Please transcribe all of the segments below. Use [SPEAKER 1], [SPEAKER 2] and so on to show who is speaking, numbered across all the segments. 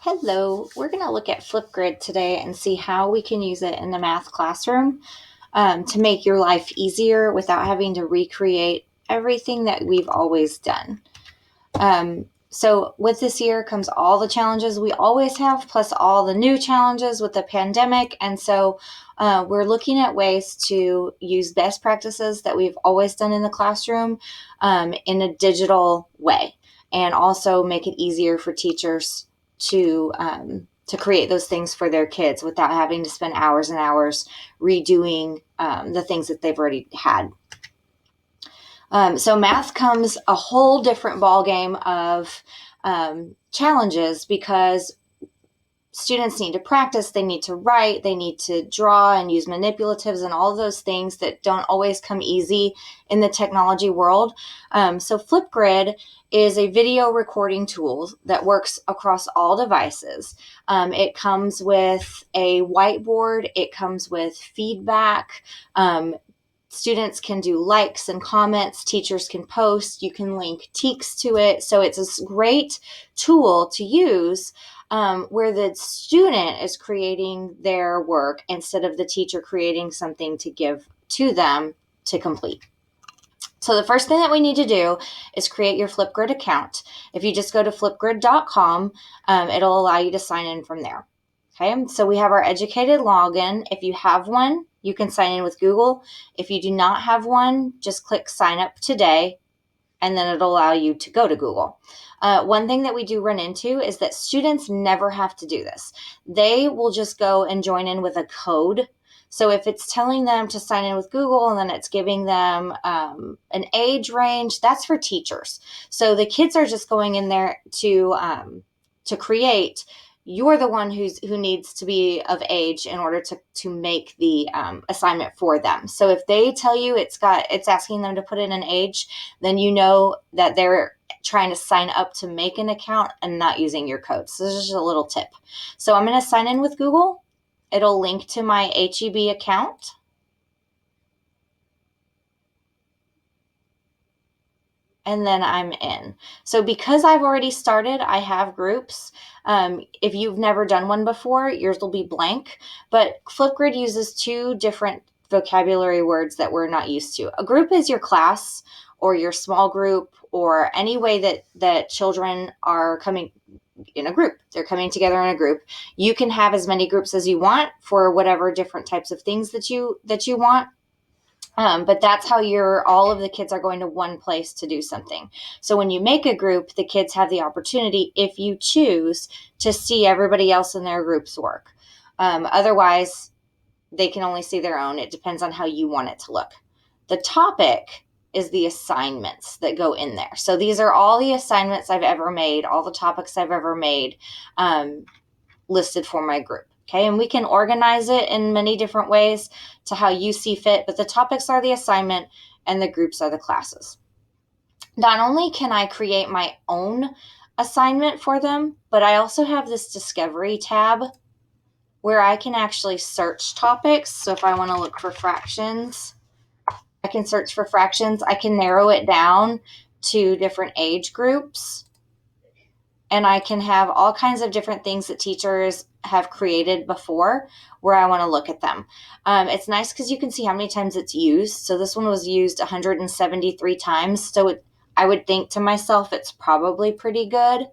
[SPEAKER 1] Hello, we're going to look at Flipgrid today and see how we can use it in the math classroom to make your life easier without having to recreate everything that we've always done. So with this year comes all the challenges we always have, plus all the new challenges with the pandemic. And so we're looking at ways to use best practices that we've always done in the classroom in a digital way, and also make it easier for teachers to create those things for their kids without having to spend hours and hours redoing the things that they've already had. So math comes a whole different ballgame of challenges because students need to practice, they need to write, they need to draw and use manipulatives and all of those things that don't always come easy in the technology world. So Flipgrid is a video recording tool that works across all devices. It comes with a whiteboard, it comes with feedback. Students can do likes and comments, teachers can post, you can link TEKs to it. So it's a great tool to use where the student is creating their work instead of the teacher creating something to give to them to complete. So the first thing that we need to do is create your Flipgrid account. If you just go to flipgrid.com, it'll allow you to sign in from there. Okay, so we have our educated login. If you have one, you can sign in with Google. If you do not have one, just click sign up today, and then it'll allow you to go to Google. One thing that we do run into is that students never have to do this. They will just go and join in with a code. So if it's telling them to sign in with Google and then it's giving them an age range, that's for teachers. So the kids are just going in there to create. You're the one who needs to be of age in order to make the assignment for them. So if they tell you it's asking them to put in an age, then you know that they're trying to sign up to make an account and not using your code. So this is just a little tip. So I'm going to sign in with Google. It'll link to my HEB account. And then I'm in. So because I've already started, I have groups. If you've never done one before, yours will be blank. But Flipgrid uses two different vocabulary words that we're not used to. A group is your class or your small group or any way that children are coming in a group. They're coming together in a group. You can have as many groups as you want for whatever different types of things that you want. But that's how all of the kids are going to one place to do something. So when you make a group, the kids have the opportunity, if you choose, to see everybody else in their group's work. Otherwise, they can only see their own. It depends on how you want it to look. The topic is the assignments that go in there. So these are all the assignments I've ever made, all the topics I've ever made listed for my group. Okay, and we can organize it in many different ways to how you see fit, but the topics are the assignment and the groups are the classes. Not only can I create my own assignment for them, but I also have this discovery tab where I can actually search topics. So if I want to look for fractions, I can search for fractions. I can narrow it down to different age groups. And I can have all kinds of different things that teachers have created before where I want to look at them. It's nice because you can see how many times it's used. So this one was used 173 times. So I would think to myself, it's probably pretty good.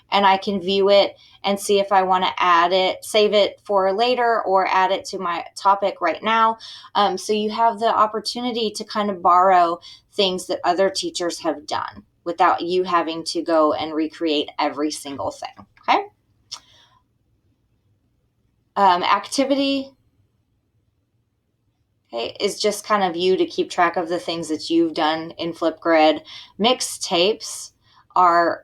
[SPEAKER 1] And I can view it and see if I want to add it, save it for later, or add it to my topic right now. So you have the opportunity to kind of borrow things that other teachers have done without you having to go and recreate every single thing, okay? Activity, okay, is just kind of you to keep track of the things that you've done in Flipgrid. Mixtapes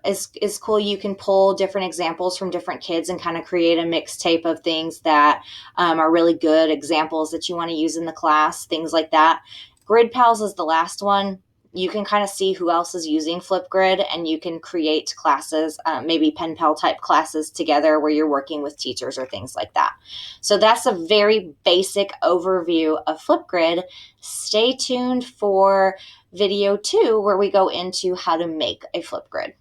[SPEAKER 1] is cool. You can pull different examples from different kids and kind of create a mixtape of things that are really good examples that you want to use in the class, things like that. Grid Pals is the last one. You can kind of see who else is using Flipgrid, and you can create classes, maybe pen pal type classes together where you're working with teachers or things like that. So that's a very basic overview of Flipgrid. Stay tuned for video 2 where we go into how to make a Flipgrid.